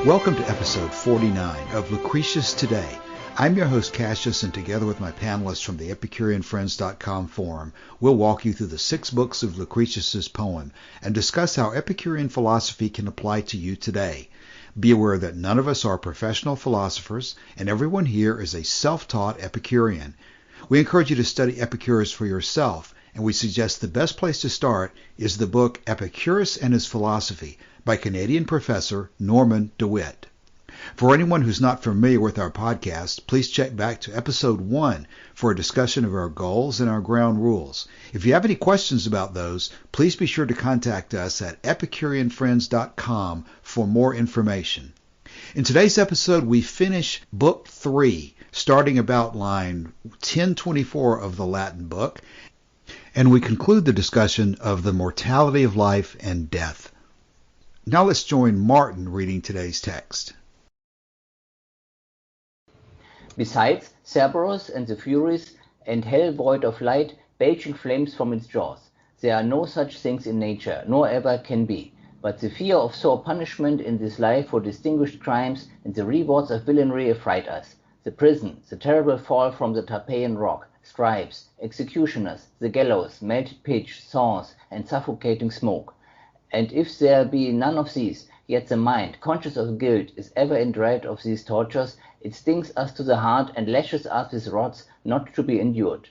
Welcome to episode 49 of Lucretius Today. I'm your host Cassius, and together with my panelists from the EpicureanFriends.com forum, we'll walk you through the 6 books of Lucretius's poem and discuss how Epicurean philosophy can apply to you today. Be aware that none of us are professional philosophers, and everyone here is a self-taught Epicurean. We encourage you to study Epicurus for yourself, and we suggest the best place to start is the book Epicurus and His Philosophy by Canadian professor Norman DeWitt. For anyone who's not familiar with our podcast, please check back to episode 1 for a discussion of our goals and our ground rules. If you have any questions about those, please be sure to contact us at EpicureanFriends.com for more information. In today's episode, we finish Book 3, starting about line 1024 of the Latin book, and we conclude the discussion of the mortality of life and death. Now let's join Martin reading today's text. Besides, Cerberus and the Furies and hell void of light, belching flames from its jaws. There are no such things in nature, nor ever can be. But the fear of sore punishment in this life for distinguished crimes and the rewards of villainy affright us. The prison, the terrible fall from the Tarpeian Rock, scribes, executioners, the gallows, melted pitch, saws, and suffocating smoke. And if there be none of these, yet the mind, conscious of guilt, is ever in dread of these tortures, it stings us to the heart and lashes us with rods not to be endured.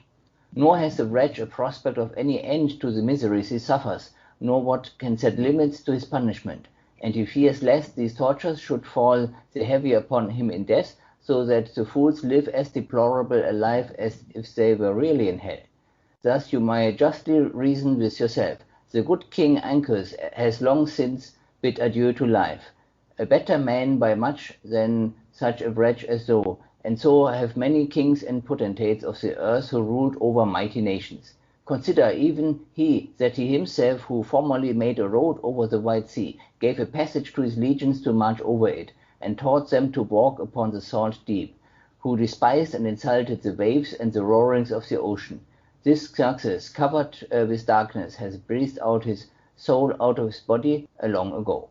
Nor has the wretch a prospect of any end to the miseries he suffers, nor what can set limits to his punishment. And he fears lest these tortures should fall the heavier upon him in death, so that the fools live as deplorable a life as if they were really in hell. Thus you may justly reason with yourself. The good King Ancus has long since bid adieu to life, a better man by much than such a wretch as thou, and so have many kings and potentates of the earth who ruled over mighty nations. Consider even he that he himself, who formerly made a road over the wide sea, gave a passage to his legions to march over it, and taught them to walk upon the salt deep, who despised and insulted the waves and the roarings of the ocean. This Xerxes, covered with darkness, has breathed out his soul out of his body long ago.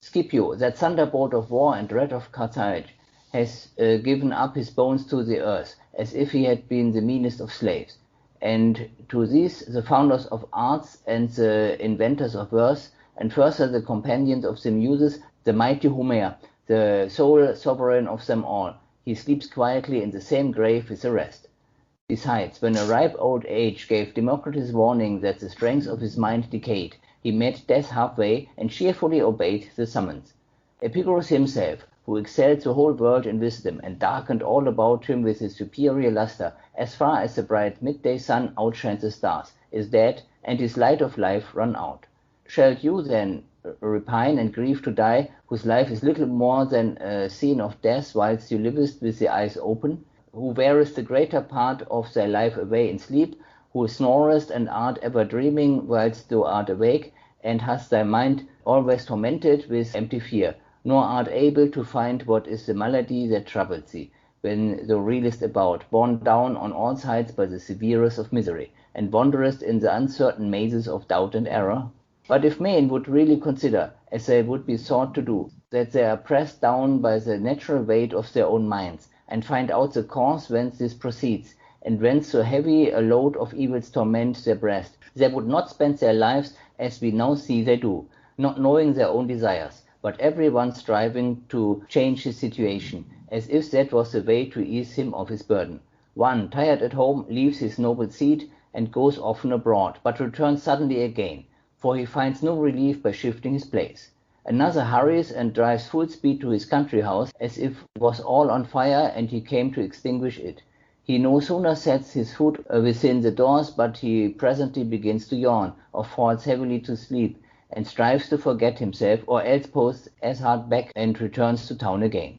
Scipio, that thunderbolt of war and dread of Carthage, has given up his bones to the earth, as if he had been the meanest of slaves. And to these the founders of arts and the inventors of verse, and further the companions of the Muses, the mighty Homer, the sole sovereign of them all, he sleeps quietly in the same grave with the rest. Besides, when a ripe old age gave Democritus warning that the strength of his mind decayed, he met death halfway and cheerfully obeyed the summons. Epicurus himself, who excelled the whole world in wisdom and darkened all about him with his superior lustre, as far as the bright midday sun outshines the stars, is dead, and his light of life run out. Shall you then repine and grieve to die, whose life is little more than a scene of death whilst you livest with the eyes open, who wearest the greater part of thy life away in sleep, who snorest and art ever dreaming whilst thou art awake, and hast thy mind always tormented with empty fear, nor art able to find what is the malady that troubles thee, when thou reelest about, borne down on all sides by the severest of misery, and wanderest in the uncertain mazes of doubt and error? But if men would really consider, as they would be thought to do, that they are pressed down by the natural weight of their own minds, and find out the cause whence this proceeds, and whence so heavy a load of evils torment their breast, they would not spend their lives as we now see they do, not knowing their own desires, but every one striving to change his situation, as if that was the way to ease him of his burden. One, tired at home, leaves his noble seat and goes often abroad, but returns suddenly again, for he finds no relief by shifting his place. Another hurries and drives full speed to his country house, as if it was all on fire and he came to extinguish it. He no sooner sets his foot within the doors, but he presently begins to yawn, or falls heavily to sleep, and strives to forget himself, or else posts as hard back and returns to town again.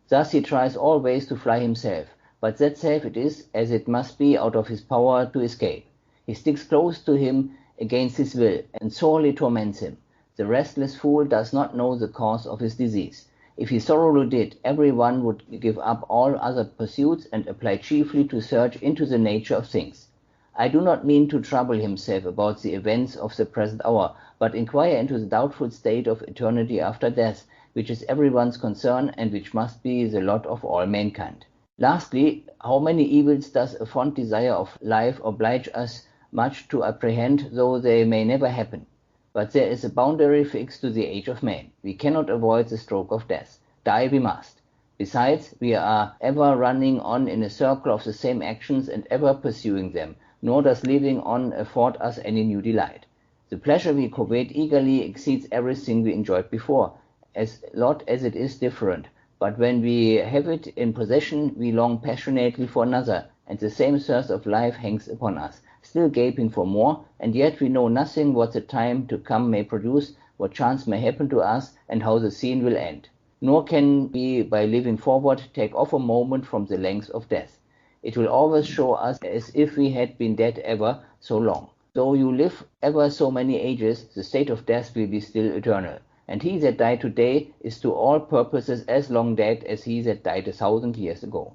Thus he tries all ways to fly himself, but that self it is, as it must be, out of his power to escape. He sticks close to him against his will, and sorely torments him. The restless fool does not know the cause of his disease. If he thoroughly did, every one would give up all other pursuits and apply chiefly to search into the nature of things. I do not mean to trouble himself about the events of the present hour, but inquire into the doubtful state of eternity after death, which is everyone's concern and which must be the lot of all mankind. Lastly, how many evils does a fond desire of life oblige us much to apprehend, though they may never happen? But there is a boundary fixed to the age of man. We cannot avoid the stroke of death. Die we must. Besides, we are ever running on in a circle of the same actions and ever pursuing them, nor does living on afford us any new delight. The pleasure we covet eagerly exceeds everything we enjoyed before, as lot as it is different. But when we have it in possession, we long passionately for another, and the same thirst of life hangs upon us, still gaping for more, and yet we know nothing what the time to come may produce, what chance may happen to us, and how the scene will end. Nor can we, by living forward, take off a moment from the length of death. It will always show us as if we had been dead ever so long. Though you live ever so many ages, the state of death will be still eternal. And he that died today is to all purposes as long dead as he that died 1,000 years ago.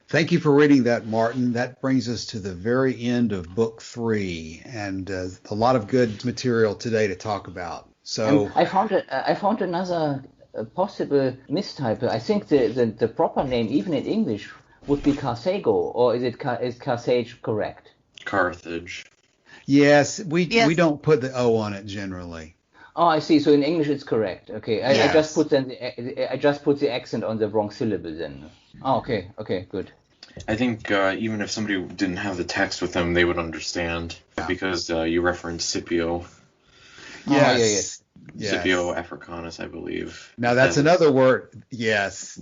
Thank you for reading that, Martin. That brings us to the very end of Book 3, and a lot of good material today to talk about. So I found another possible mistype. I think the proper name, even in English, would be Carthago, or is Carthage correct? Carthage. Yes, we don't put the O on it generally. Oh, I see. So in English it's correct. Okay, Yes. I just put the accent on the wrong syllable then. Oh, okay, good. I think even if somebody didn't have the text with them, they would understand because you referenced Scipio. Yes. Yes. Scipio Africanus, I believe. Now that's another word. Yes.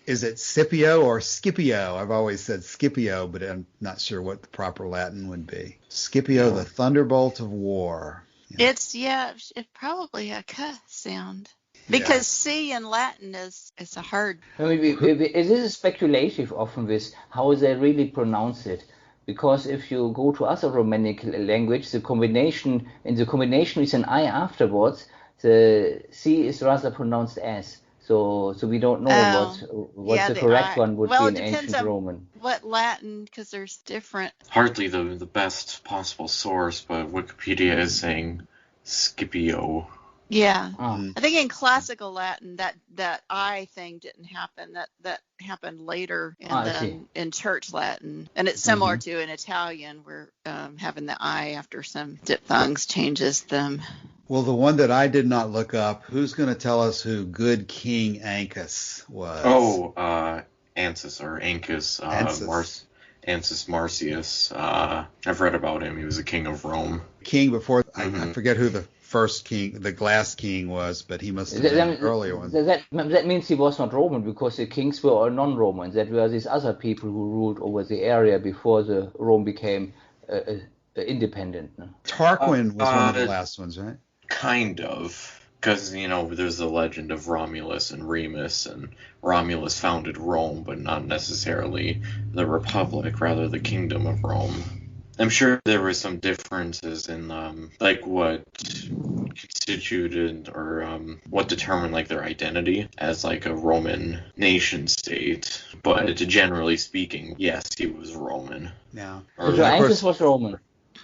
Is it Scipio or Scipio? I've always said Scipio, but I'm not sure what the proper Latin would be. Scipio, the thunderbolt of war. It's probably a K sound. Because C in Latin is a hard. I mean, it is speculative often with how they really pronounce it, because if you go to other Romanic language, the combination with an I afterwards, the C is rather pronounced S. So we don't know what the correct one would be in ancient Roman. What Latin, because there's different. Hardly the best possible source, but Wikipedia is saying Scipio. Yeah, I think in classical Latin that I thing didn't happen. That happened later in Church Latin, and it's similar to in Italian, where having the I after some diphthongs changes them. Well, the one that I did not look up, who's going to tell us who good King Ancus was? Oh, Ancus or Ancus, Ancus. Marcius. I've read about him. He was a king of Rome. King before, I forget who the first king, the glass king was, but he must have been an earlier one. That means he was not Roman, because the kings were all non-Romans. That were these other people who ruled over the area before the Rome became independent. No? Tarquin was one of the last ones, right? Kind of. Because, there's the legend of Romulus and Remus, and Romulus founded Rome, but not necessarily the Republic, rather the Kingdom of Rome. I'm sure there were some differences in, what constituted or what determined, their identity as, a Roman nation-state. But generally speaking, yes, he was Roman. Yeah. So Ancus was Roman?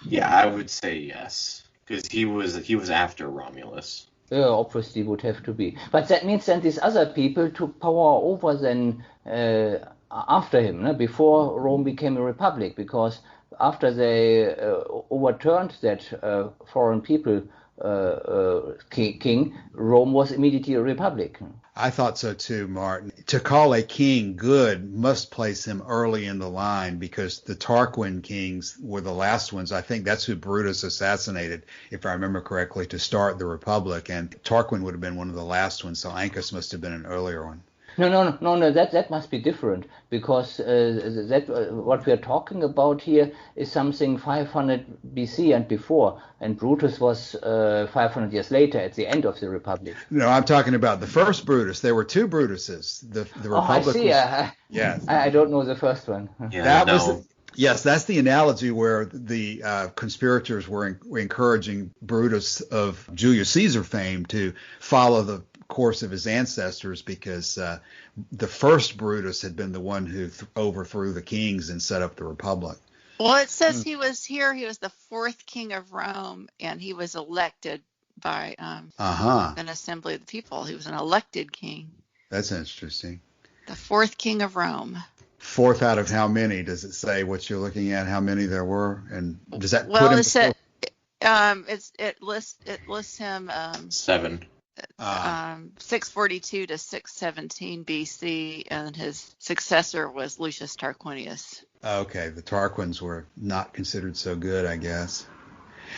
Yeah, I would say yes. Because he was after Romulus. Yeah, obviously would have to be. But that means then these other people took power over then after him, no? Before Rome became a republic, because after they overturned that foreign people king, Rome was immediately a republic. I thought so too, Martin. To call a king good must place him early in the line, because the Tarquin kings were the last ones. I think that's who Brutus assassinated, if I remember correctly, to start the republic. And Tarquin would have been one of the last ones, so Ancus must have been an earlier one. No, that must be different, because what we are talking about here is something 500 BC and before, and Brutus was 500 years later at the end of the Republic. No, I'm talking about the first Brutus. There were two Brutuses. The Republic. I see. Yes. I don't know the first one. Yeah, Yes, that's the analogy where the conspirators were encouraging Brutus of Julius Caesar fame to follow the course of his ancestors, because the first Brutus had been the one who overthrew the kings and set up the republic. Well, it says he was the fourth king of Rome, and he was elected by an assembly of the people. He was an elected king. That's interesting. The fourth king of Rome. Fourth out of how many? Does it say what you're looking at? How many there were? And does that well, put him? It said, it lists him 7. 642 to 617 BC, and his successor was Lucius Tarquinius. Okay, the Tarquins were not considered so good, I guess.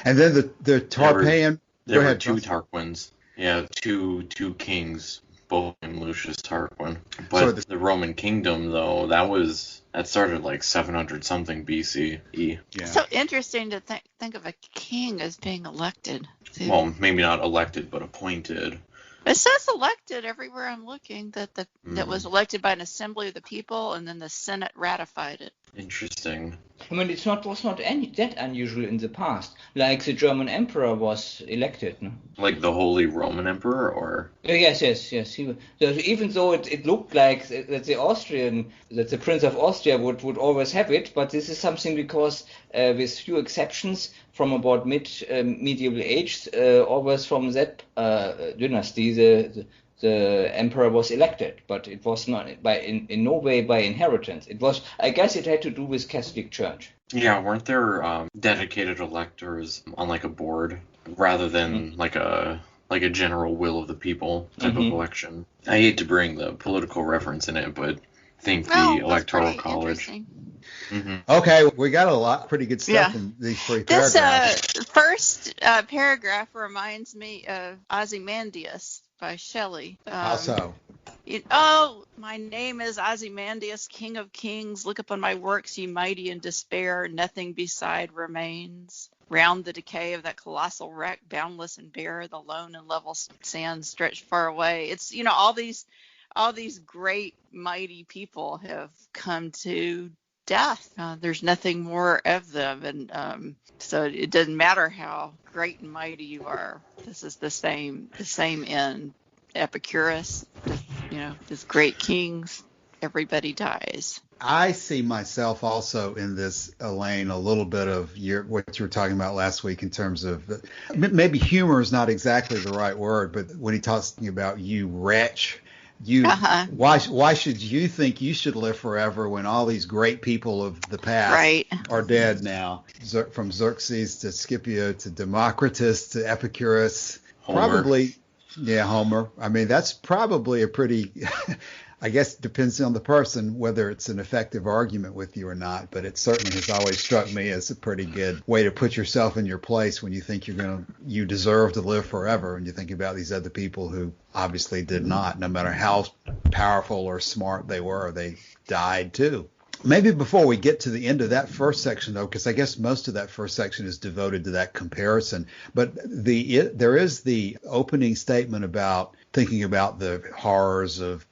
And then the Tarpeian. There were 2 Tarquins. Yeah, two kings, both named Lucius Tarquin. But so the Roman kingdom, though, that started like 700 something BCE. Yeah. So interesting to think of a king as being elected. Well, maybe not elected, but appointed. It says elected everywhere I'm looking, that was elected by an assembly of the people, and then the Senate ratified it. Interesting. I mean, was not that unusual in the past. Like the German emperor was elected, no? Like the Holy Roman Emperor, or? Yes. So even though it looked like that the Prince of Austria would always have it, but this is something because with few exceptions from about medieval age, always from that dynasty, the emperor was elected, but it was not in no way by inheritance. It was, I guess, it had to do with Catholic Church. Yeah, weren't there dedicated electors on like a board rather than like a general will of the people type of election? I hate to bring the political reference in it, but I think the Electoral College. Mm-hmm. Okay, we got pretty good stuff in these 3 paragraphs. This first paragraph reminds me of Ozymandias by Shelley. How so? My name is Ozymandias, King of Kings. Look upon my works, ye mighty in despair. Nothing beside remains. Round the decay of that colossal wreck, boundless and bare, the lone and level sands stretched far away. It's all these great mighty people have come to death. There's nothing more of them, and so it doesn't matter how great and mighty you are. This is the same in Epicurus. These great kings, everybody dies. I see myself also in this, Elaine, a little bit of what you were talking about last week in terms of maybe humor is not exactly the right word, but when he talks about you wretch. Why should you think you should live forever when all these great people of the past are dead now? From Xerxes to Scipio to Democritus to Epicurus. Homer. Homer. I mean, that's probably a pretty, I guess it depends on the person whether it's an effective argument with you or not, but it certainly has always struck me as a pretty good way to put yourself in your place when you think you deserve to live forever, and you think about these other people who obviously did not. No matter how powerful or smart they were, they died too. Maybe before we get to the end of that first section, though, because I guess most of that first section is devoted to that comparison, but there is the opening statement about thinking about the horrors of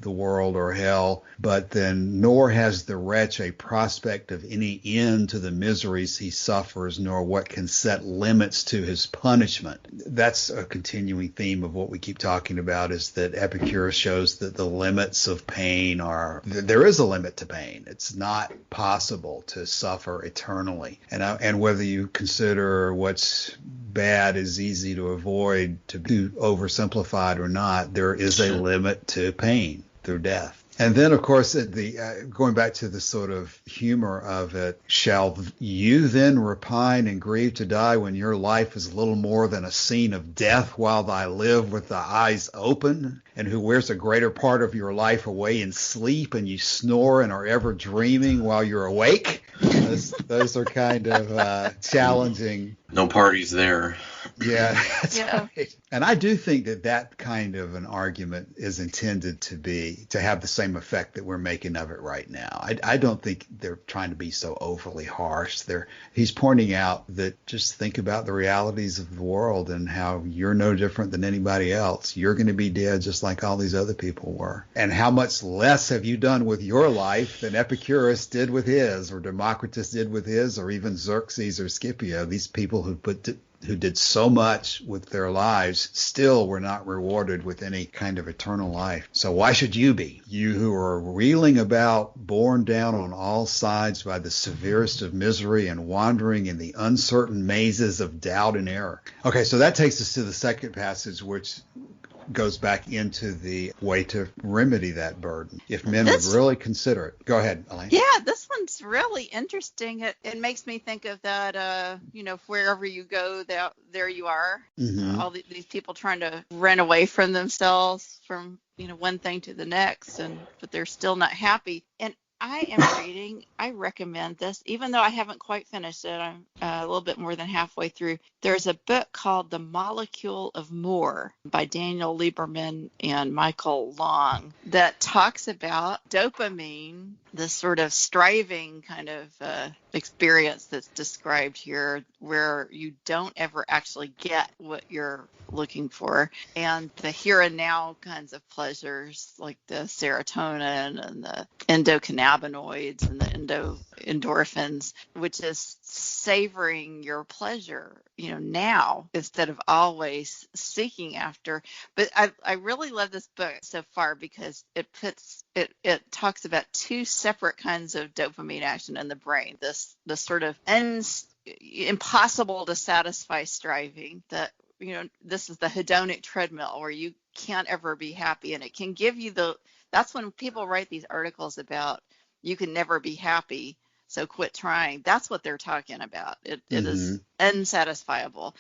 the world or hell, but then nor has the wretch a prospect of any end to the miseries he suffers, nor what can set limits to his punishment. That's a continuing theme of what we keep talking about, is that Epicurus shows that the limits of pain there is a limit to pain. It's not possible to suffer eternally. And whether you consider what's bad is easy to avoid, to be oversimplified or not, there is a limit to pain through death. And then, of course, going back to the sort of humor of it, shall you then repine and grieve to die when your life is little more than a scene of death while thy live with the eyes open, and who wears a greater part of your life away in sleep, and you snore and are ever dreaming while you're awake? Those are kind of challenging. No parties there. Yeah, that's right. And I do think that kind of an argument is intended to have the same effect that we're making of it right now. I don't think they're trying to be so overly harsh. He's pointing out that just think about the realities of the world and how you're no different than anybody else. You're going to be dead just like all these other people were. And how much less have you done with your life than Epicurus did with his, or Democritus did with his, or even Xerxes or Scipio, these people who put who did so much with their lives still were not rewarded with any kind of eternal life. So why should you be? You who are reeling about, borne down on all sides by the severest of misery and wandering in the uncertain mazes of doubt and error. Okay, so that takes us to the second passage, which goes back into the way to remedy that burden, if men would really consider it. Go ahead, Elaine. Yeah, this one's really interesting. It makes me think of that, wherever you go, there you are. Mm-hmm. All these people trying to run away from themselves, from one thing to the next, but they're still not happy. And I recommend this, even though I haven't quite finished it. I'm a little bit more than halfway through. There's a book called The Molecule of More by Daniel Lieberman and Michael Long that talks about dopamine, this sort of striving kind of experience that's described here, where you don't ever actually get what you're looking for, and the here and now kinds of pleasures like the serotonin and the endocannabinoids and the endorphins, which is savoring your pleasure, now instead of always seeking after. But I really love this book so far because it talks about two separate kinds of dopamine action in the brain. This sort of impossible to satisfy striving that this is the hedonic treadmill where you can't ever be happy, and it can give you that's when people write these articles about you can never be happy, so quit trying. That's what they're talking about. It is unsatisfiable.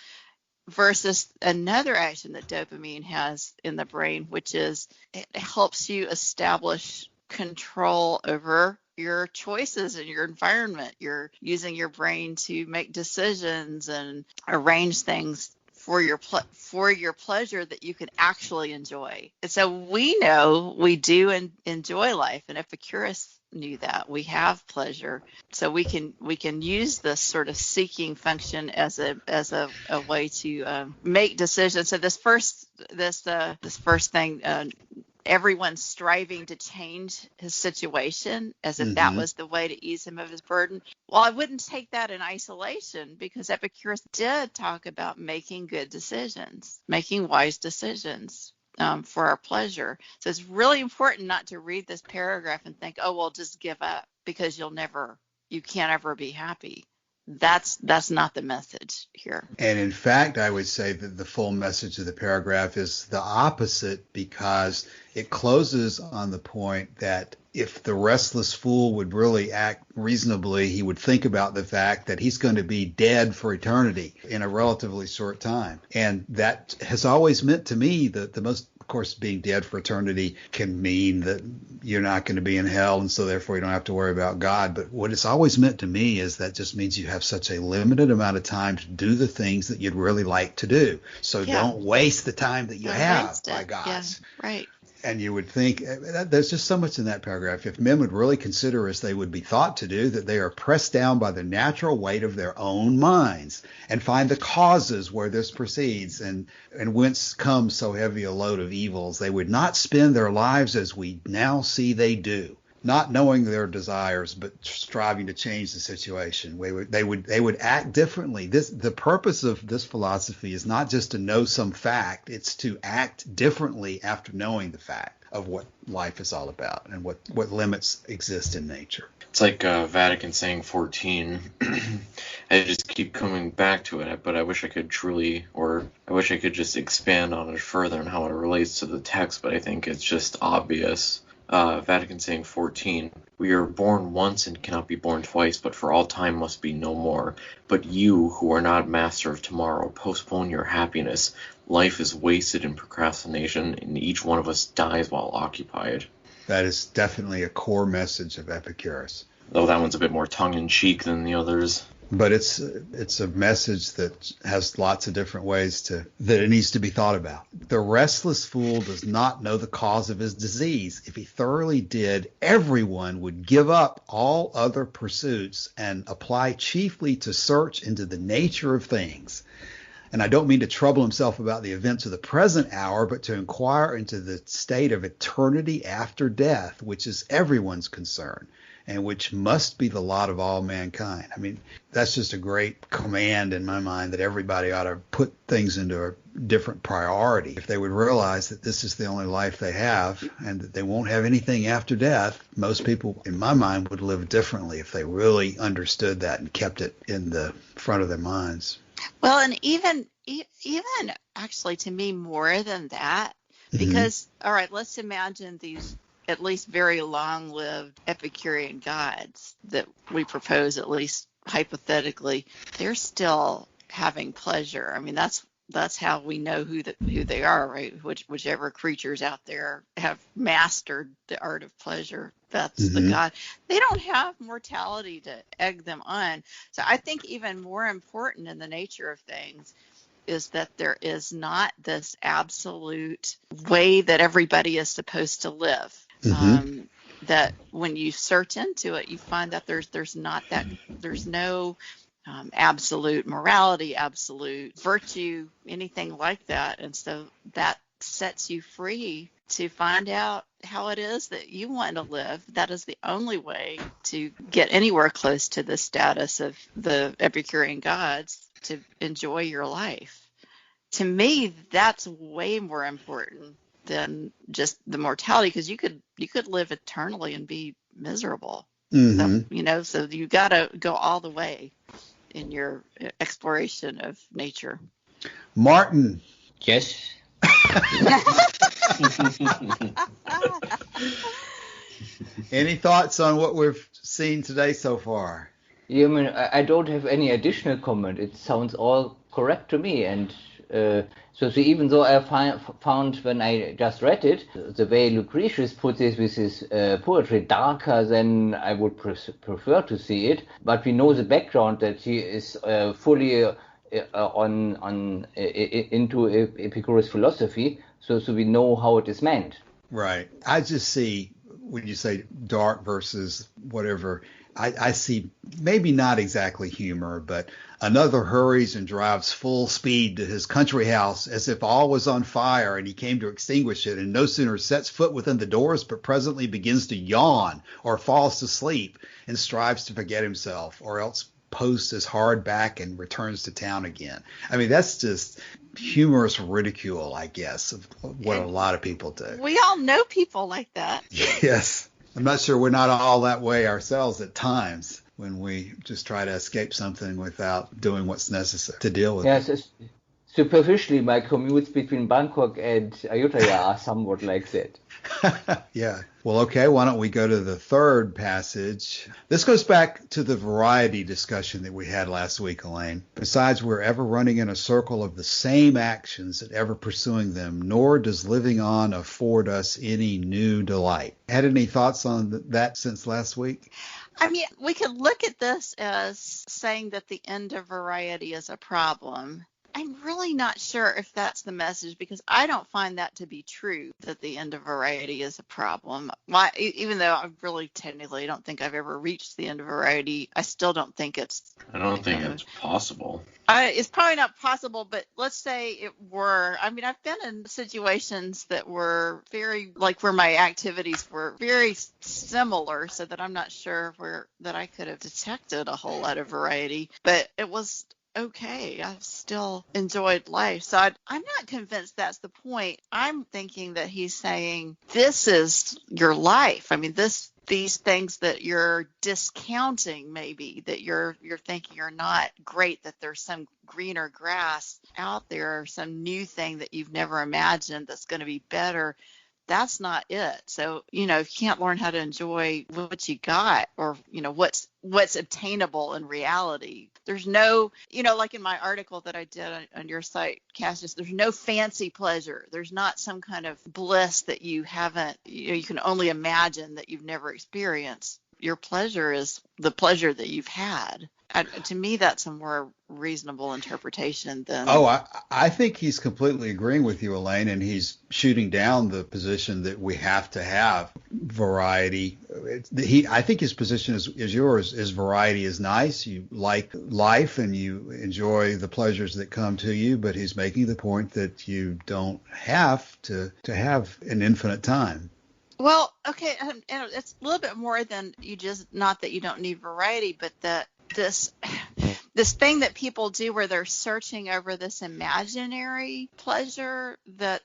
Versus another action that dopamine has in the brain, which is it helps you establish control over your choices and your environment. You're using your brain to make decisions and arrange things for your pleasure that you can actually enjoy. And so we know we do enjoy life, and Epicurus knew that we have pleasure, so we can use this sort of seeking function as a way to make decisions. So this first thing, everyone's striving to change his situation as if that was the way to ease him of his burden. Well, I wouldn't take that in isolation, because Epicurus did talk about making good decisions, making wise decisions for our pleasure. So it's really important not to read this paragraph and think, oh, well, just give up because you can't ever be happy. That's not the message here. And in fact, I would say that the full message of the paragraph is the opposite, because it closes on the point that if the restless fool would really act reasonably, he would think about the fact that he's going to be dead for eternity in a relatively short time. And that has always meant to me that the most, of course, being dead for eternity can mean that you're not going to be in hell, and so therefore you don't have to worry about God. But what it's always meant to me is that just means you have such a limited amount of time to do the things that you'd really like to do. So don't waste the time that you have, by gosh. Yeah, right. And you would think there's just so much in that paragraph. If men would really consider, as they would be thought to do, that they are pressed down by the natural weight of their own minds, and find the causes where this proceeds and whence comes so heavy a load of evils, they would not spend their lives as we now see they do, not knowing their desires, but striving to change the situation. They would act differently. The purpose of this philosophy is not just to know some fact; it's to act differently after knowing the fact of what life is all about and what limits exist in nature. It's like Vatican saying 14. I just keep coming back to it, but I wish I could just expand on it further and how it relates to the text. But I think it's just obvious. Vatican saying 14, we are born once and cannot be born twice, but for all time must be no more. But you, who are not master of tomorrow, postpone your happiness. Life is wasted in procrastination, and each one of us dies while occupied. That is definitely a core message of Epicurus. Though that one's a bit more tongue-in-cheek than the others. But it's a message that has lots of different ways that it needs to be thought about. The restless fool does not know the cause of his disease. If he thoroughly did, everyone would give up all other pursuits and apply chiefly to search into the nature of things. And I don't mean to trouble himself about the events of the present hour, but to inquire into the state of eternity after death, which is everyone's concern. and which must be the lot of all mankind. I mean, that's just a great command in my mind that everybody ought to put things into a different priority. If they would realize that this is the only life they have and that they won't have anything after death, most people, in my mind, would live differently if they really understood that and kept it in the front of their minds. Well, and even actually, to me, more than that, because, all right, let's imagine these at least very long-lived Epicurean gods that we propose, at least hypothetically, they're still having pleasure. I mean, that's how we know who they are, right? Whichever creatures out there have mastered the art of pleasure, that's the god. They don't have mortality to egg them on. So I think even more important in the nature of things is that there is not this absolute way that everybody is supposed to live. That when you search into it, you find that there's no absolute morality, absolute virtue, anything like that. And so that sets you free to find out how it is that you want to live. That is the only way to get anywhere close to the status of the Epicurean gods, to enjoy your life. To me, that's way more important than just the mortality, because you could live eternally and be miserable. So, so you got to go all the way in your exploration of nature. Martin. Yes. Any thoughts on what we've seen today so far? Yeah, I mean, I don't have any additional comment. It sounds all correct to me, and so even though I found when I just read it, the way Lucretius puts it with his poetry darker than I would prefer to see it, but we know the background that he is fully into Epicurus philosophy, so we know how it is meant. Right. I just see, when you say dark versus whatever, I see maybe not exactly humor, but another hurries and drives full speed to his country house as if all was on fire and he came to extinguish it, and no sooner sets foot within the doors but presently begins to yawn or falls to sleep and strives to forget himself, or else posts his hard back and returns to town again. I mean, that's just humorous ridicule, I guess, of what a lot of people do. We all know people like that. Yes. I'm not sure we're not all that way ourselves at times when we just try to escape something without doing what's necessary to deal with it. Yes, superficially, my commutes between Bangkok and Ayutthaya are somewhat like that. Yeah. Well, okay, why don't we go to the third passage? This goes back to the variety discussion that we had last week, Elaine. Besides, we're ever running in a circle of the same actions and ever pursuing them, nor does living on afford us any new delight. Had any thoughts on that since last week? I mean, we could look at this as saying that the end of variety is a problem. I'm really not sure if that's the message, because I don't find that to be true, that the end of variety is a problem. Even though I really technically don't think I've ever reached the end of variety, I still don't think it's... I don't think it's possible. It's probably not possible, but let's say it were. I mean, I've been in situations that were very, like, where my activities were very similar, so that I'm not sure that I could have detected a whole lot of variety, but it was okay. I've still enjoyed life. So I'm not convinced that's the point. I'm thinking that he's saying this is your life. I mean, these things that you're discounting, maybe, that you're thinking are not great, that there's some greener grass out there, some new thing that you've never imagined that's going to be better. That's not it. So, if you can't learn how to enjoy what you got, or, what's obtainable in reality, there's no, like in my article that I did on your site, Cassius, there's no fancy pleasure. There's not some kind of bliss that you haven't, you can only imagine, that you've never experienced. Your pleasure is the pleasure that you've had. To me, that's a more reasonable interpretation than... Oh, I think he's completely agreeing with you, Elaine, and he's shooting down the position that we have to have variety. I think his position is yours, is variety is nice. You like life and you enjoy the pleasures that come to you, but he's making the point that you don't have to have an infinite time. Well, okay, and it's a little bit more than not that you don't need variety, but that this thing that people do where they're searching over this imaginary pleasure that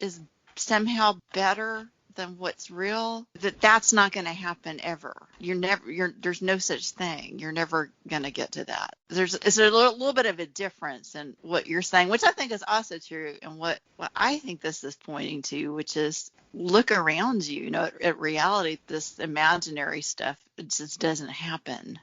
is somehow better than what's real, that's not going to happen ever. There's no such thing. You're never going to get to that. There's a little bit of a difference in what you're saying, which I think is also true, and what I think this is pointing to, which is look around you, at reality. This imaginary stuff, it just doesn't happen.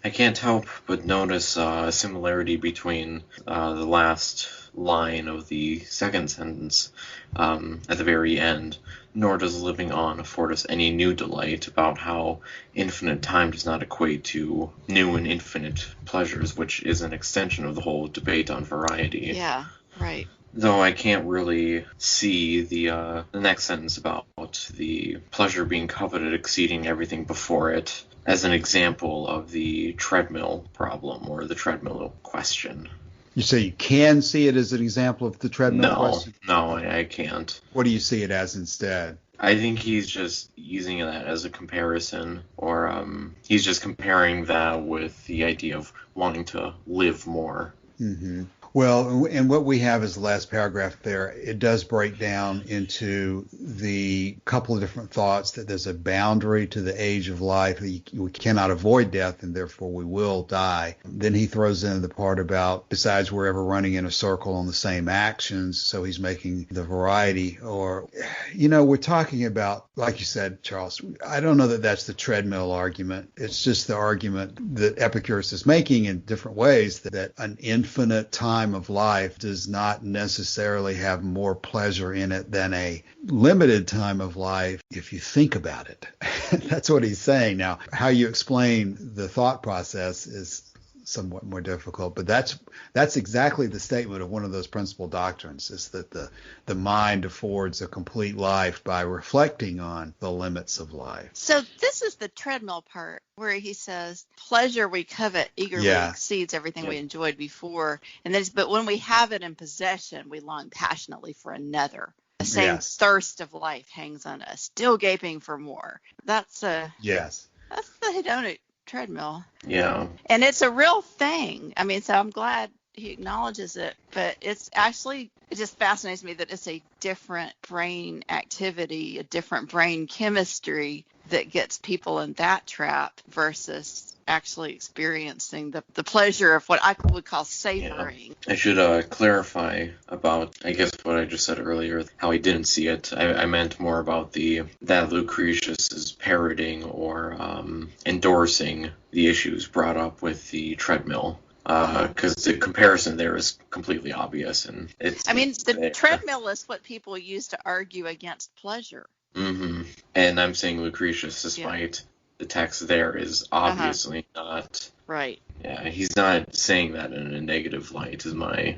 I can't help but notice a similarity between the last line of the second sentence at the very end. Nor does living on afford us any new delight, about how infinite time does not equate to new and infinite pleasures, which is an extension of the whole debate on variety. Yeah, right. Though I can't really see the next sentence about the pleasure being coveted exceeding everything before it as an example of the treadmill problem or the treadmill question. You say you can see it as an example of the treadmill question? No, I can't. What do you see it as instead? I think he's just using that as a comparison, or he's just comparing that with the idea of wanting to live more. Mm-hmm. Well, and what we have is the last paragraph there. It does break down into the couple of different thoughts that there's a boundary to the age of life. We cannot avoid death, and therefore we will die. Then he throws in the part about, besides, we're ever running in a circle on the same actions. So he's making the variety, or, we're talking about, like you said, Charles, I don't know that that's the treadmill argument. It's just the argument that Epicurus is making in different ways, that an infinite time of life does not necessarily have more pleasure in it than a limited time of life if you think about it. That's what he's saying. Now, how you explain the thought process is somewhat more difficult, but that's exactly the statement of one of those principal doctrines, is that the mind affords a complete life by reflecting on the limits of life. So this is the treadmill part where he says, pleasure we covet eagerly exceeds everything we enjoyed before. And then, but when we have it in possession, we long passionately for another. The same thirst of life hangs on us, still gaping for more. That's the hedonic treadmill. Yeah. And it's a real thing. I mean, so I'm glad he acknowledges it, but it's actually, it just fascinates me that it's a different brain activity, a different brain chemistry that gets people in that trap versus actually experiencing the pleasure of what I would call savoring. Yeah. I should clarify about, I guess, what I just said earlier, how I didn't see it. I meant more about that Lucretius is parroting or endorsing the issues brought up with the treadmill. Because the comparison there is completely obvious, and the treadmill is what people use to argue against pleasure. Mm-hmm. And I'm saying Lucretius, despite the text there, is obviously not right. Yeah, he's not saying that in a negative light, is my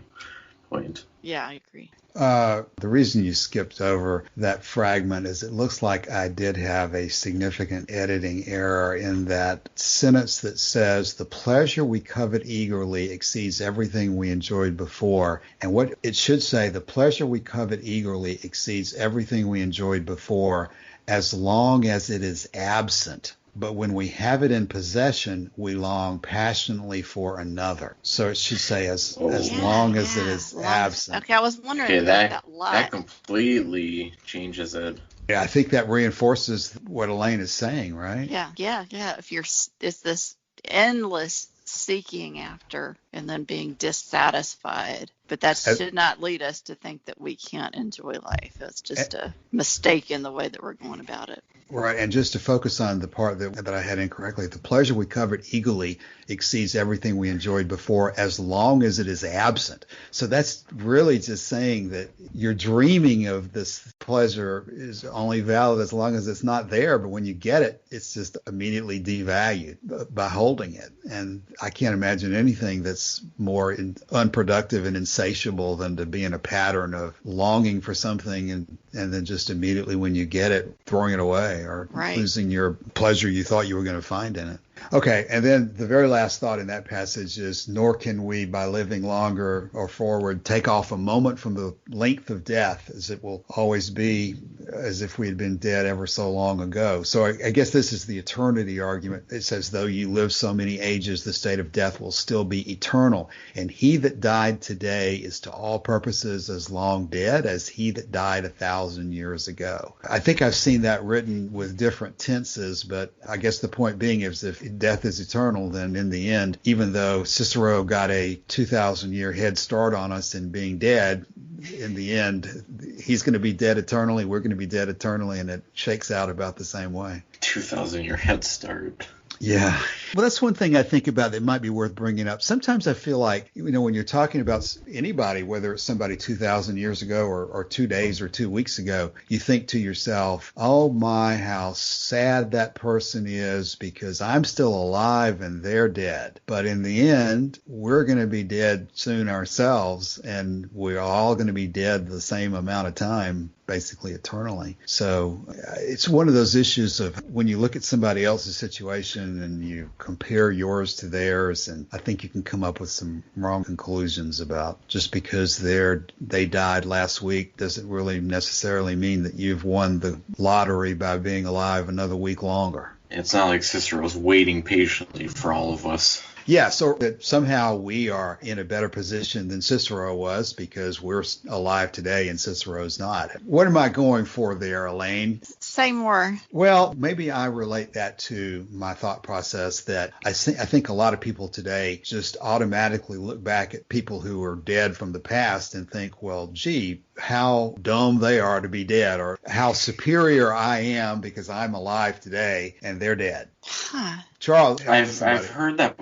point. Yeah, I agree. The reason you skipped over that fragment is it looks like I did have a significant editing error in that sentence that says, the pleasure we covet eagerly exceeds everything we enjoyed before. And what it should say, the pleasure we covet eagerly exceeds everything we enjoyed before as long as it is absent. But when we have it in possession, we long passionately for another. So it should say as long as it is absent. Okay, I was wondering about that lot. That completely changes it. Yeah, I think that reinforces what Elaine is saying, right? Yeah. If it's this endless seeking after and then being dissatisfied. But that should not lead us to think that we can't enjoy life. It's just a mistake in the way that we're going about it. Right, and just to focus on the part that I had incorrectly, the pleasure we covered eagerly exceeds everything we enjoyed before as long as it is absent. So that's really just saying that your dreaming of this pleasure is only valid as long as it's not there, but when you get it, it's just immediately devalued by holding it. And I can't imagine anything that's more unproductive and insatiable than to be in a pattern of longing for something and then just immediately when you get it, throwing it away or losing your pleasure you thought you were going to find in it. Okay, and then the very last thought in that passage is, nor can we, by living longer or forward, take off a moment from the length of death, as it will always be as if we had been dead ever so long ago. So I guess this is the eternity argument. It says, though you live so many ages, the state of death will still be eternal. And he that died today is to all purposes as long dead as he that died 1,000 years ago. I think I've seen that written with different tenses, but I guess the point being is if death is eternal, then in the end, even though Cicero got a 2,000-year head start on us in being dead, in the end, he's going to be dead eternally, we're going to be dead eternally, and it shakes out about the same way. 2,000-year head start. Yeah. Well, that's one thing I think about that might be worth bringing up. Sometimes I feel like, when you're talking about anybody, whether it's somebody 2,000 years ago or 2 days or 2 weeks ago, you think to yourself, oh my, how sad that person is because I'm still alive and they're dead. But in the end, we're going to be dead soon ourselves, and we're all going to be dead the same amount of time, basically eternally. So it's one of those issues of when you look at somebody else's situation and you compare yours to theirs, and I think you can come up with some wrong conclusions about just because they died last week doesn't really necessarily mean that you've won the lottery by being alive another week longer. It's not like Cicero's waiting patiently for all of us. Yeah, so that somehow we are in a better position than Cicero was because we're alive today and Cicero's not. What am I going for there, Elaine? Say more. Well, maybe I relate that to my thought process that I think a lot of people today just automatically look back at people who are dead from the past and think, well, gee, how dumb they are to be dead, or how superior I am because I'm alive today and they're dead. Huh. Charles, I've heard that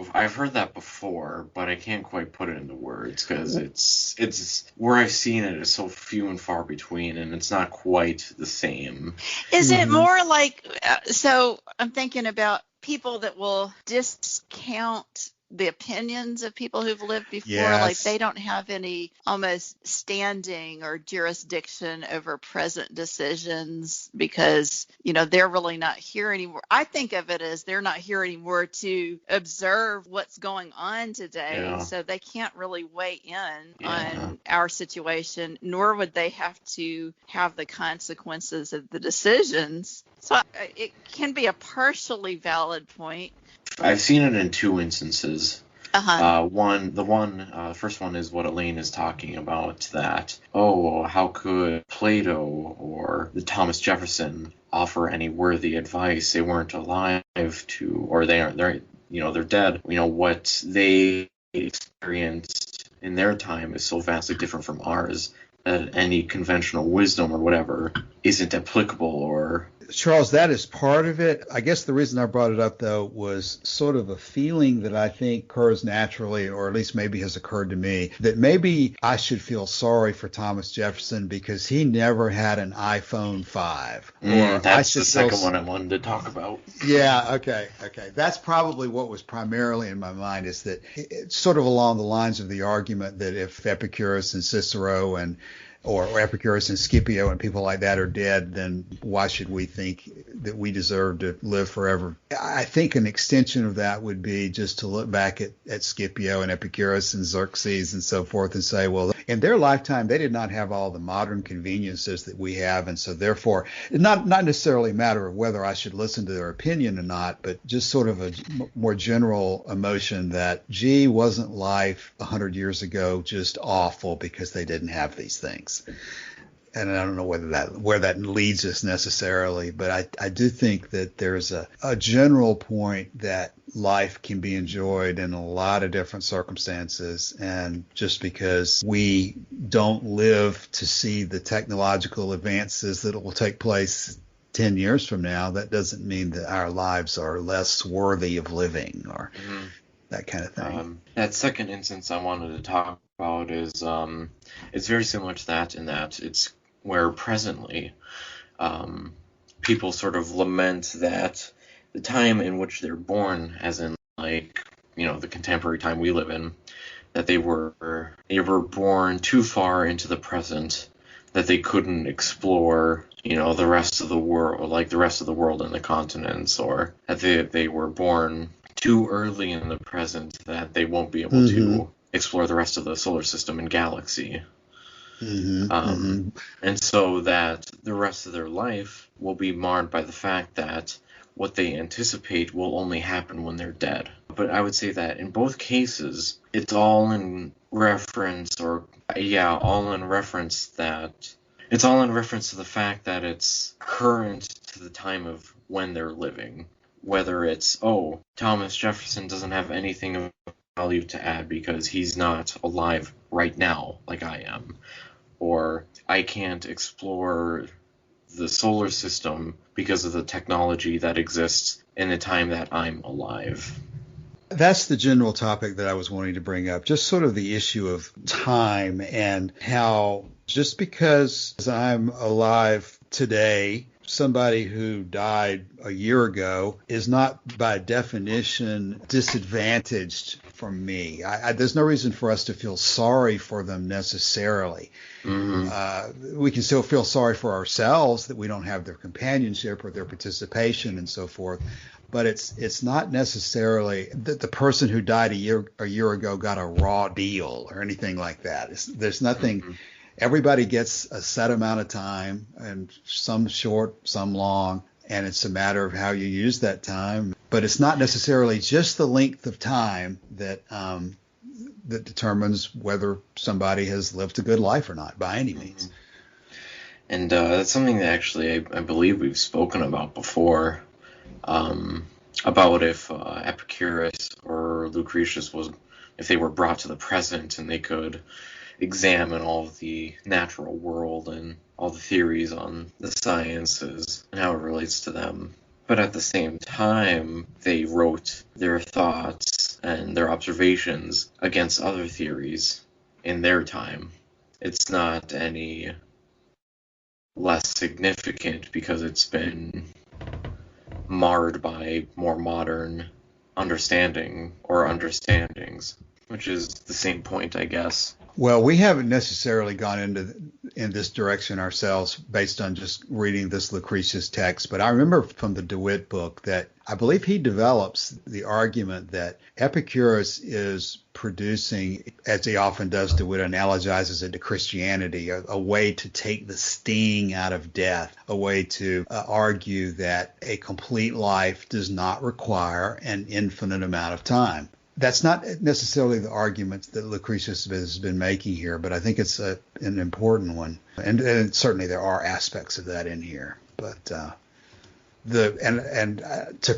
before, but I can't quite put it into words because it's where I've seen it is so few and far between, and it's not quite the same. Is it more like so? I'm thinking about people that will discount the opinions of people who've lived before. Yes. Like they don't have any almost standing or jurisdiction over present decisions because, they're really not here anymore. I think of it as they're not here anymore to observe what's going on today. Yeah. So they can't really weigh in on our situation, nor would they have to have the consequences of the decisions. So it can be a partially valid point. I've seen it in two instances. The first one is what Elaine is talking about, that, how could Plato or the Thomas Jefferson offer any worthy advice? They weren't alive to, or they're dead. What they experienced in their time is so vastly different from ours that any conventional wisdom or whatever isn't applicable. Or Charles, that is part of it. I guess the reason I brought it up, though, was sort of a feeling that I think occurs naturally, or at least maybe has occurred to me, that maybe I should feel sorry for Thomas Jefferson because he never had an iPhone 5. That's the second one I wanted to talk about. Yeah, okay. That's probably what was primarily in my mind, is that it's sort of along the lines of the argument that if Epicurus and Cicero or Epicurus and Scipio and people like that are dead, then why should we think that we deserve to live forever? I think an extension of that would be just to look back at Scipio and Epicurus and Xerxes and so forth and say, well, in their lifetime, they did not have all the modern conveniences that we have. And so therefore, not necessarily a matter of whether I should listen to their opinion or not, but just sort of a more general emotion that, gee, wasn't life 100 years ago just awful because they didn't have these things? And I don't know where that leads us necessarily, but I do think that there's a general point that life can be enjoyed in a lot of different circumstances. And just because we don't live to see the technological advances that will take place 10 years from now, that doesn't mean that our lives are less worthy of living or that kind of thing. That second instance I wanted to talk about is it's very similar to that in that it's where presently people sort of lament that the time in which they're born, as in the contemporary time we live in, that they were born too far into the present, that they couldn't explore the rest of the world, like the rest of the world and the continents, or that they were born too early in the present that they won't be able to explore the rest of the solar system and galaxy. And so that the rest of their life will be marred by the fact that what they anticipate will only happen when they're dead. But I would say that in both cases, it's all in reference to the fact that it's current to the time of when they're living. Whether it's, Thomas Jefferson doesn't have anything of value to add because he's not alive right now like I am. Or I can't explore the solar system because of the technology that exists in the time that I'm alive. That's the general topic that I was wanting to bring up, just sort of the issue of time and how just because I'm alive today, somebody who died a year ago is not by definition disadvantaged from me. There's no reason for us to feel sorry for them necessarily. We can still feel sorry for ourselves that we don't have their companionship or their participation and so forth. But it's not necessarily that the person who died a year ago got a raw deal or anything like that. There's nothing. Everybody gets a set amount of time, and some short, some long, and it's a matter of how you use that time. But it's not necessarily just the length of time that that determines whether somebody has lived a good life or not, by any means. And that's something that actually I believe we've spoken about before, about if Epicurus or Lucretius if they were brought to the present and they could examine all of the natural world and all the theories on the sciences and how it relates to them. But at the same time, they wrote their thoughts and their observations against other theories in their time. It's not any less significant because it's been marred by more modern understanding or understandings, which is the same point, I guess. Well, we haven't necessarily gone in this direction ourselves based on just reading this Lucretius text, but I remember from the DeWitt book that I believe he develops the argument that Epicurus is producing, as he often does, DeWitt analogizes it to Christianity, a way to take the sting out of death, a way to argue that a complete life does not require an infinite amount of time. That's not necessarily the argument that Lucretius has been making here, but I think it's an important one. And certainly there are aspects of that in here. But to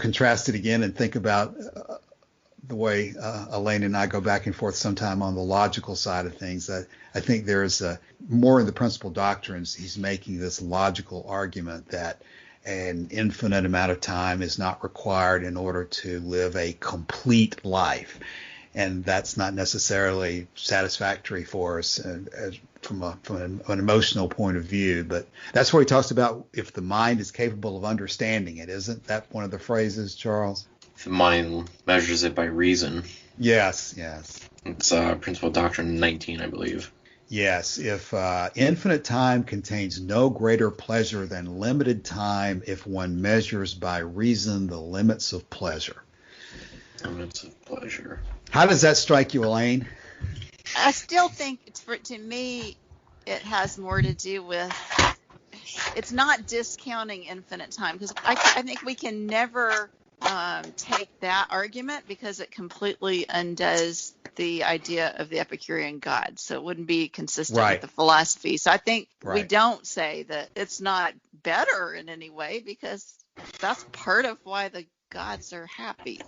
contrast it again and think about the way Elaine and I go back and forth sometime on the logical side of things, I think there is more in the principal doctrines. He's making this logical argument that an infinite amount of time is not required in order to live a complete life. And that's not necessarily satisfactory for us from an emotional point of view. But that's where he talks about if the mind is capable of understanding it. Isn't that one of the phrases, Charles? The mind measures it by reason. Yes. It's Principal Doctrine 19, I believe. Yes, if infinite time contains no greater pleasure than limited time if one measures by reason the limits of pleasure. Limits of pleasure. How does that strike you, Elaine? I still think, to me, it has more to do with, it's not discounting infinite time, because I think we can never take that argument because it completely undoes the idea of the Epicurean God. So it wouldn't be consistent with the philosophy. So I think we don't say that it's not better in any way because that's part of why the gods are happy.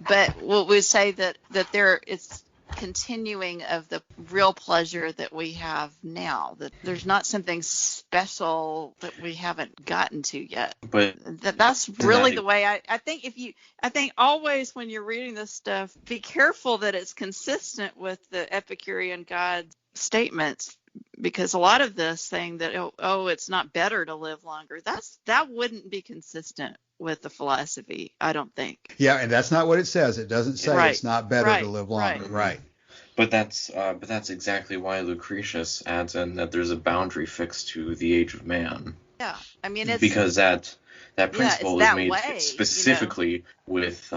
But what we say that there is continuing of the real pleasure that we have now, that there's not something special that we haven't gotten to yet. But that's really the way I think always when you're reading this stuff, be careful that it's consistent with the Epicurean God statements, because a lot of this saying that it's not better to live longer, that wouldn't be consistent with the philosophy, I don't think. Yeah, and that's not what it says. It doesn't say it's not better to live longer. Right. But that's exactly why Lucretius adds in that there's a boundary fixed to the age of man. Yeah, I mean, it's because that That principle it's is that made way, specifically with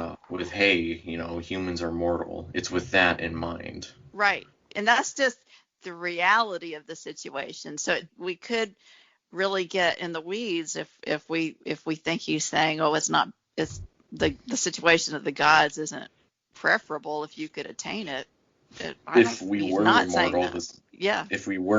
hey, humans are mortal. It's with that in mind. Right. And that's just the reality of the situation. So we could really get in the weeds if we think he's saying, oh, it's the situation of the gods isn't preferable if you could attain it. If we were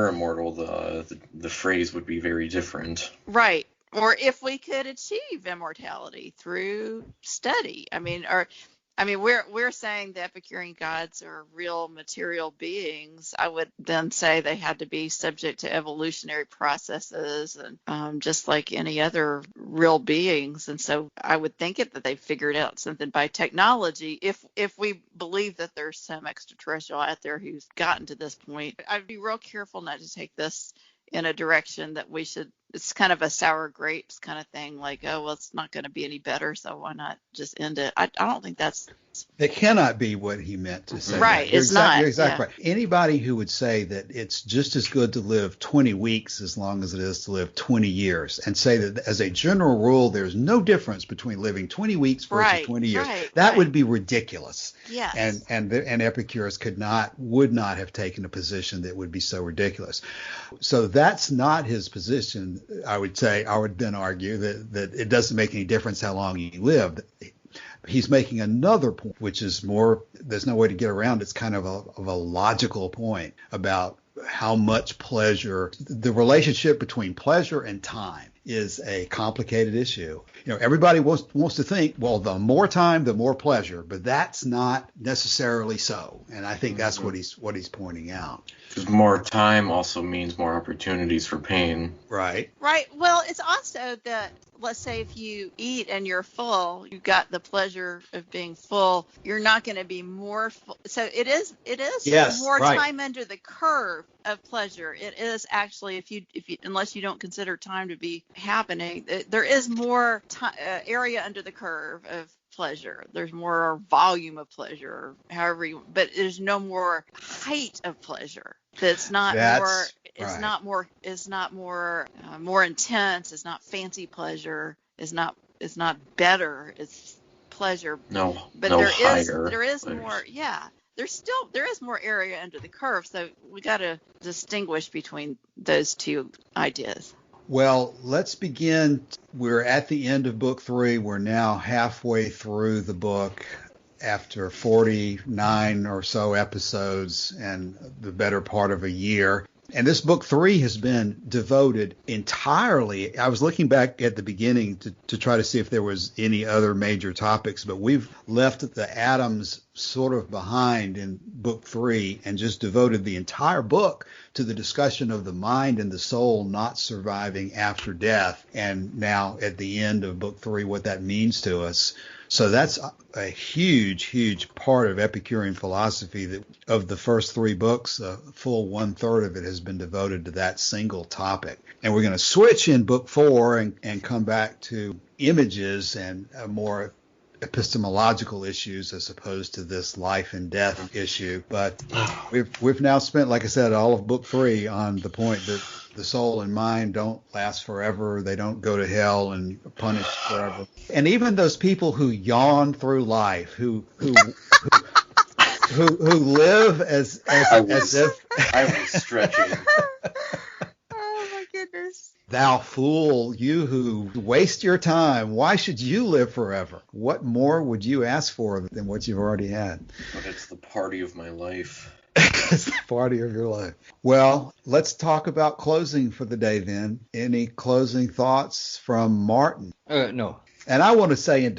immortal, the phrase would be very different. Right. Or if we could achieve immortality through study. We're saying the Epicurean gods are real material beings. I would then say they had to be subject to evolutionary processes and just like any other real beings. And so I would think that they figured out something by technology. If we believe that there's some extraterrestrial out there who's gotten to this point, I'd be real careful not to take this in a direction that we should. It's kind of a sour grapes kind of thing, like, oh, well, it's not going to be any better, so why not just end it? I don't think that's... It cannot be what he meant to say. Right, it's not. You're exactly right. Anybody who would say that it's just as good to live 20 weeks as long as it is to live 20 years and say that as a general rule, there's no difference between living 20 weeks versus 20 years, that would be ridiculous. Yes. And Epicurus would not have taken a position that would be so ridiculous. So that's not his position. I would then argue that it doesn't make any difference how long you live. He's making another point, which is more, there's no way to get around. It's kind of a logical point about how much pleasure, the relationship between pleasure and time is a complicated issue. Everybody wants to think, well, the more time, the more pleasure, but that's not necessarily so. And I think that's what he's pointing out. Because more time also means more opportunities for pain. Right. Right. Well, it's also that, let's say if you eat and you're full, you've got the pleasure of being full, you're not going to be more full. So it is more time under the curve of pleasure. It is actually, if you unless you don't consider time to be happening, there is more area under the curve of pleasure. There's more volume of pleasure, but there's no more height of pleasure. It's not more intense. It's not fancy pleasure. It's not better. It's pleasure. No, but no there higher is pleasure. more. Yeah, there is more area under the curve. So we got to distinguish between those two ideas. Well, let's begin. We're at the end of book 3. We're now halfway through the book after 49 or so episodes and the better part of a year. And this book 3 has been devoted entirely. I was looking back at the beginning to try to see if there was any other major topics, but we've left the atoms sort of behind in book 3 and just devoted the entire book to the discussion of the mind and the soul not surviving after death. And now at the end of book 3, what that means to us. So that's a huge, huge part of Epicurean philosophy that of the first 3 books, a full 1/3 of it has been devoted to that single topic. And we're going to switch in book 4 and come back to images and more epistemological issues as opposed to this life and death issue. But we've now spent, like I said, all of book 3 on the point that the soul and mind don't last forever. They don't go to hell and punished forever. And even those people who yawn through life, who live as if I was stretching. Oh my goodness. Thou fool, you who waste your time, why should you live forever? What more would you ask for than what you've already had? But it's the party of my life. It's the party of your life. Well, let's talk about closing for the day then. Any closing thoughts from Martin? No. And I want to say,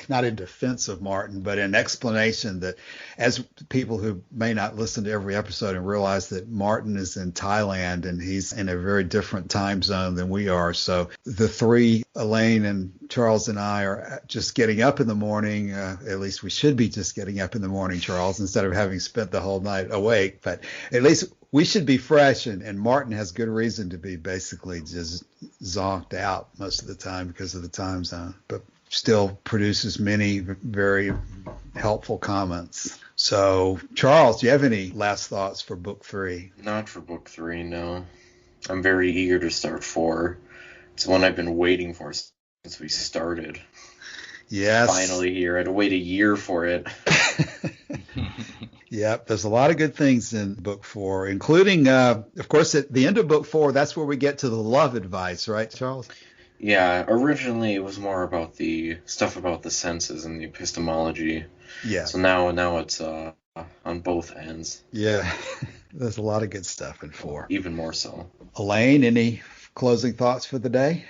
not in defense of Martin, but in explanation that as people who may not listen to every episode and realize that Martin is in Thailand and he's in a very different time zone than we are. So the 3, Elaine and Charles and I, are just getting up in the morning. At least we should be just getting up in the morning, Charles, instead of having spent the whole night awake. But at least we should be fresh, and Martin has good reason to be basically just zonked out most of the time because of the time zone, but still produces many very helpful comments. So, Charles, do you have any last thoughts for book 3? Not for book 3, no. I'm very eager to start 4. It's one I've been waiting for since since we started. Yes. Finally here. I had to wait a year for it. Yep, there's a lot of good things in book 4, including, of course, at the end of book 4, that's where we get to the love advice, right, Charles? Yeah, originally it was more about the stuff about the senses and the epistemology. Yeah. So now it's on both ends. Yeah, there's a lot of good stuff in 4. Even more so. Elaine, any closing thoughts for the day?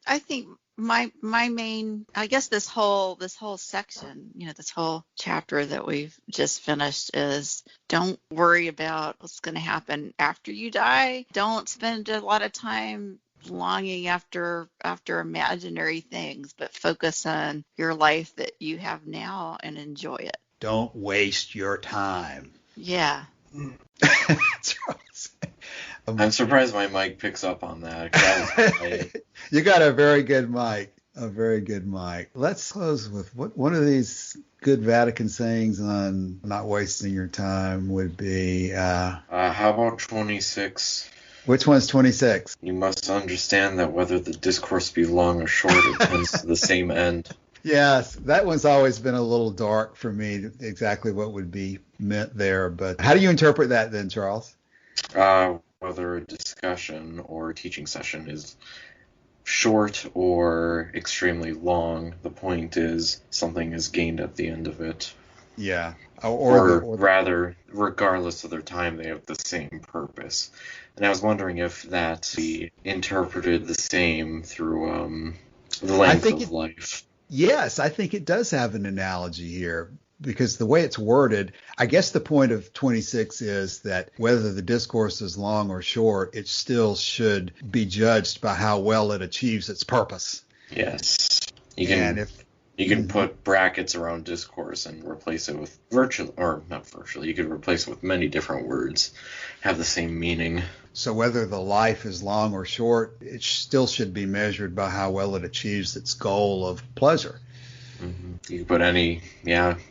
I think my main, I guess this whole section, this whole chapter that we've just finished is don't worry about what's going to happen after you die. Don't spend a lot of time longing after imaginary things, but focus on your life that you have now and enjoy it. Don't waste your time. Yeah. Charles. I'm surprised my mic picks up on that. 'Cause that was You got a very good mic. A very good mic. Let's close with one of these good Vatican sayings on not wasting your time would be. how about 26? Which one's 26? You must understand that whether the discourse be long or short, it tends to the same end. Yes, that one's always been a little dark for me, exactly what would be meant there. But how do you interpret that then, Charles? Whether a discussion or teaching session is short or extremely long, the point is something is gained at the end of it. Yeah. Or rather, regardless of their time, they have the same purpose. And I was wondering if that be interpreted the same through the length of life. Yes, I think it does have an analogy here, because the way it's worded, I guess the point of 26 is that whether the discourse is long or short, it still should be judged by how well it achieves its purpose. Yes. You can put brackets around discourse and replace it with you could replace it with many different words, have the same meaning. So whether the life is long or short, it still should be measured by how well it achieves its goal of pleasure. Mm-hmm. You can put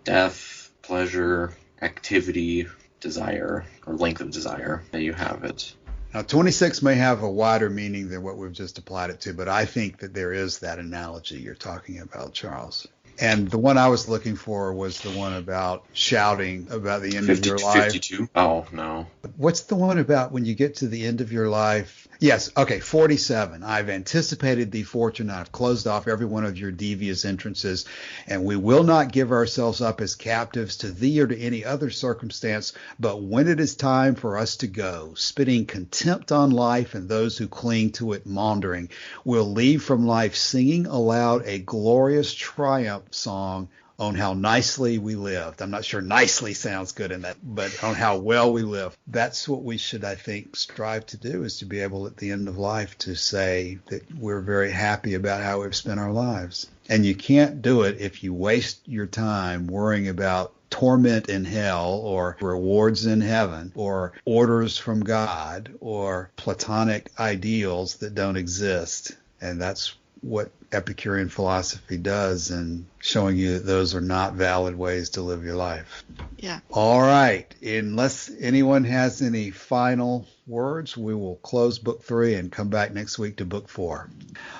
death, pleasure, activity, desire, or length of desire that you have it. Now, 26 may have a wider meaning than what we've just applied it to, but I think that there is that analogy you're talking about, Charles. And the one I was looking for was the one about shouting about the end of your life. 52? Oh, no. What's the one about when you get to the end of your life? Yes, okay, 47. I've anticipated thee fortune. I've closed off every one of your devious entrances, and we will not give ourselves up as captives to thee or to any other circumstance, but when it is time for us to go, spitting contempt on life and those who cling to it maundering, we'll leave from life singing aloud a glorious triumph song on how nicely we lived. I'm not sure nicely sounds good in that, but on how well we live. That's what we should, I think, strive to do, is to be able at the end of life to say that we're very happy about how we've spent our lives. And you can't do it if you waste your time worrying about torment in hell or rewards in heaven or orders from God or platonic ideals that don't exist. And that's what Epicurean philosophy does in showing you that those are not valid ways to live your life. Yeah. All right. Unless anyone has any final words, we will close book 3 and come back next week to book 4.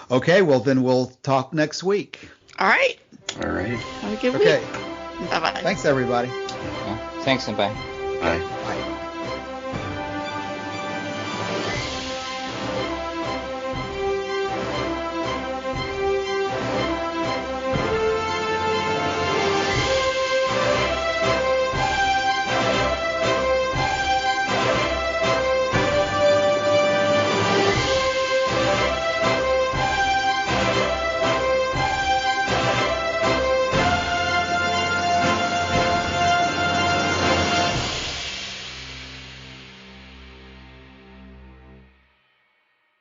Okay, well then we'll talk next week. All right. All right. Have a good week. Okay. Bye-bye. Thanks, everybody. Yeah. Thanks and bye. Bye. Bye.